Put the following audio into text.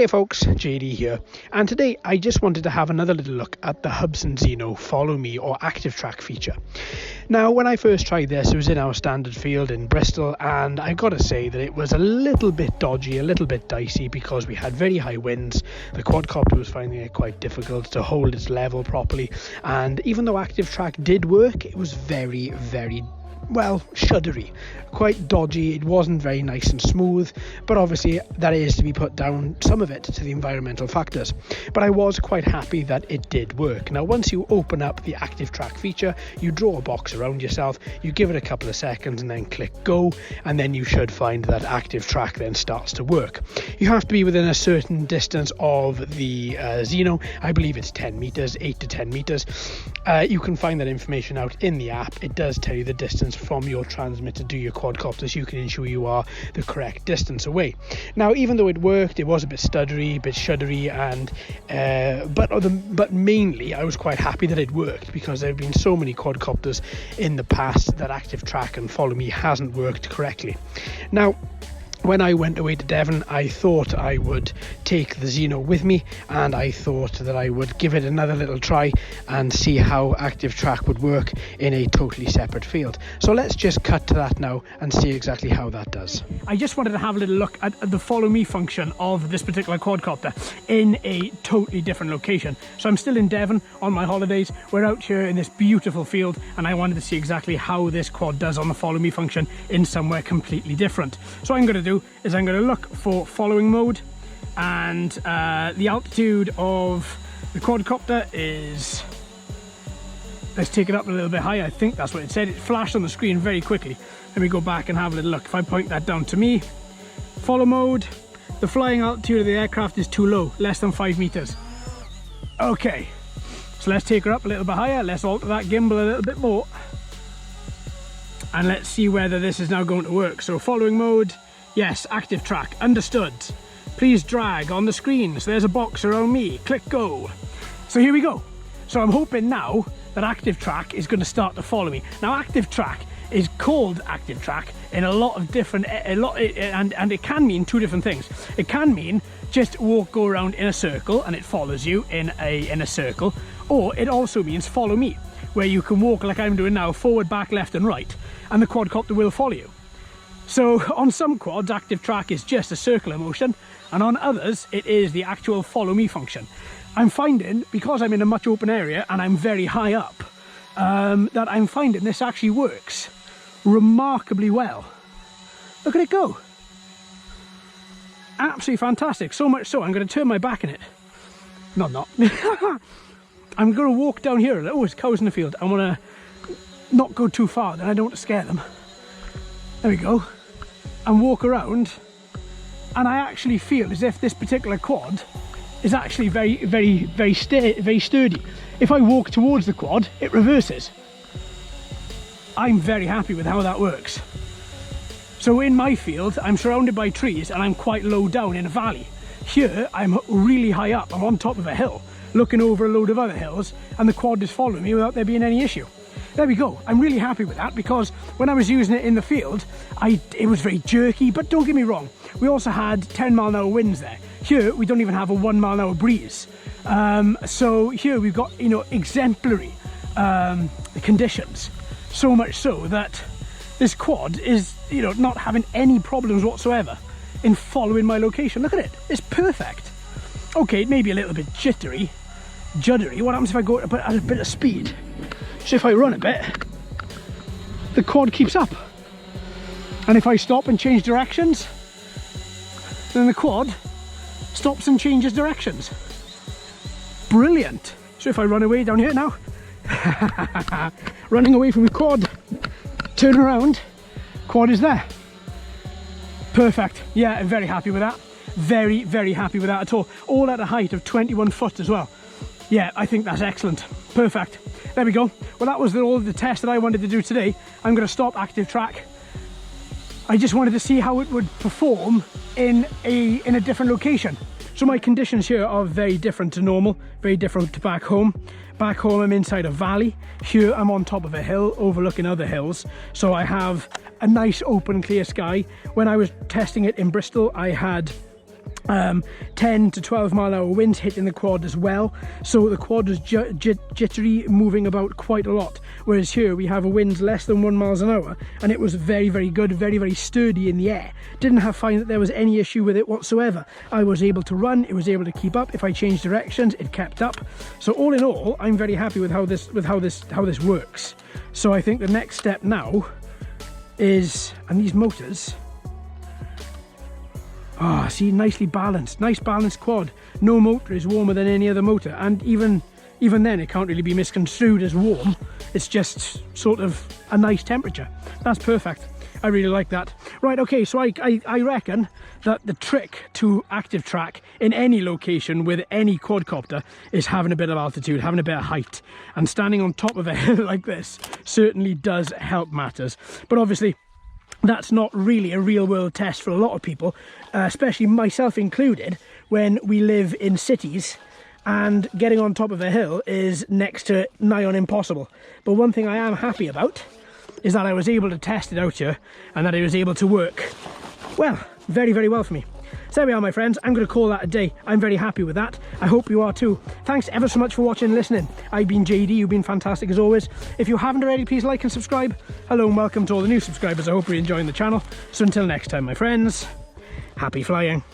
Hey folks, JD here, and today I just wanted to have another little look at the Hubsan Zino Follow Me or Active Track feature. Now, when I first tried this, it was in our standard field in Bristol, and I gotta say that it was a little bit dodgy, a little bit dicey, because we had very high winds. The quadcopter was finding it quite difficult to hold its level properly, and even though Active Track did work, it was very, well, shuddery, quite dodgy. It wasn't very nice and smooth, but obviously that is to be put down, some of it, to the environmental factors. But I was quite happy that it did work. Now, once you open up the Active Track feature, you draw a box around yourself, you give it a couple of seconds and then click go, and then you should find that Active Track then starts to work. You have to be within a certain distance of the Zino. I believe it's 10 meters, 8 to 10 meters. You can find that information out in the app. It does tell you the distance from your transmitter to your quadcopter, so you can ensure you are the correct distance away. Now, even though it worked, it was a bit stuttery, a bit shuddery, and but mainly I was quite happy that it worked, because there have been so many quadcopters in the past that Active Track and Follow Me hasn't worked correctly. Now, when I went away to Devon, I thought I would take the Zino with me, and I thought that I would give it another little try and see how Active Track would work in a totally separate field. So let's just cut to that now and see exactly how that does. I just wanted to have a little look at the Follow Me function of this particular quadcopter in a totally different location. So I'm still in Devon on my holidays. We're out here in this beautiful field, and I wanted to see exactly how this quad does on the Follow Me function in somewhere completely different. So I'm going to do is I'm going to look for following mode, and the altitude of the quadcopter is, let's take it up a little bit higher. I think that's what it said. It flashed on the screen very quickly. Let me go back and have a little look. If I point that down to me, follow mode, the flying altitude of the aircraft is too low, less than 5 meters. Okay, so let's take her up a little bit higher. Let's alter that gimbal a little bit more, and let's see whether this is now going to work. So following mode, yes, Active Track, understood. Please drag on the screen. So there's a box around me, click go. So here we go. So I'm hoping now that Active Track is going to start to follow me. Now, Active Track is called Active Track in a lot of different, and it can mean two different things. It can mean just go around in a circle and it follows you in a circle, or it also means follow me, where you can walk like I'm doing now, forward, back, left and right, and the quadcopter will follow you. So on some quads, Active Track is just a circular motion, and on others it is the actual Follow Me function. I'm finding, because I'm in a much open area and I'm very high up, that I'm finding this actually works remarkably well. Look at it go. Absolutely fantastic. So much so I'm going to turn my back in it. No, I'm not. I'm going to walk down here. Oh, it's cows in the field. I want to not go too far, then I don't want to scare them. There we go. And walk around, and I actually feel as if this particular quad is actually very sturdy. If I walk towards the quad, it reverses. I'm very happy with how that works. So in my field, I'm surrounded by trees and I'm quite low down in a valley. Here, I'm really high up. I'm on top of a hill, looking over a load of other hills, and the quad is following me without there being any issue. There we go. I'm really happy with that, because when I was using it in the field, it was very jerky, but don't get me wrong, we also had 10-mile-an-hour winds there. Here, we don't even have a 1-mile-an-hour breeze. So here we've got, exemplary conditions. So much so that this quad is, not having any problems whatsoever in following my location. Look at it. It's perfect. Okay, it may be a little bit juddery. What happens if I go at a bit of speed? So if I run a bit, the quad keeps up, and if I stop and change directions, then the quad stops and changes directions. Brilliant. So if I run away down here now, running away from the quad, turn around, quad is there. Perfect. Yeah, I'm very happy with that. Very happy with that at all at a height of 21 foot as well. Yeah, I think that's excellent. Perfect. There we go. Well, that was all the test that I wanted to do today. I'm going to stop Active Track. I just wanted to see how it would perform in a different location. So my conditions here are very different to normal, very different to back home. Back home I'm inside a valley. Here I'm on top of a hill overlooking other hills. So I have a nice open clear sky. When I was testing it in Bristol, I had 10 to 12 mile an hour winds hitting the quad as well, so the quad was jittery, moving about quite a lot, whereas here we have a wind less than 1 mile an hour and it was very, very good, very, very sturdy in the air. Didn't find that there was any issue with it whatsoever. I was able to run, it was able to keep up. If I changed directions, it kept up. So all in all, I'm very happy with how this works. So I think the next step now is, and these motors, see, nicely balanced, nice balanced quad. No motor is warmer than any other motor, and even then it can't really be misconstrued as warm. It's just sort of a nice temperature. That's perfect. I really like that. Right, okay, so I reckon that the trick to active track in any location with any quadcopter is having a bit of altitude, having a bit of height, and standing on top of a hill like this certainly does help matters. But obviously, that's not really a real world test for a lot of people, especially myself included, when we live in cities and getting on top of a hill is next to nigh on impossible. But one thing I am happy about is that I was able to test it out here and that it was able to work, well, very, very well for me. So there we are, my friends. I'm going to call that a day. I'm very happy with that. I hope you are too. Thanks ever so much for watching and listening. I've been JD. You've been fantastic as always. If you haven't already, please like and subscribe. Hello and welcome to all the new subscribers. I hope you're enjoying the channel. So until next time, my friends, happy flying.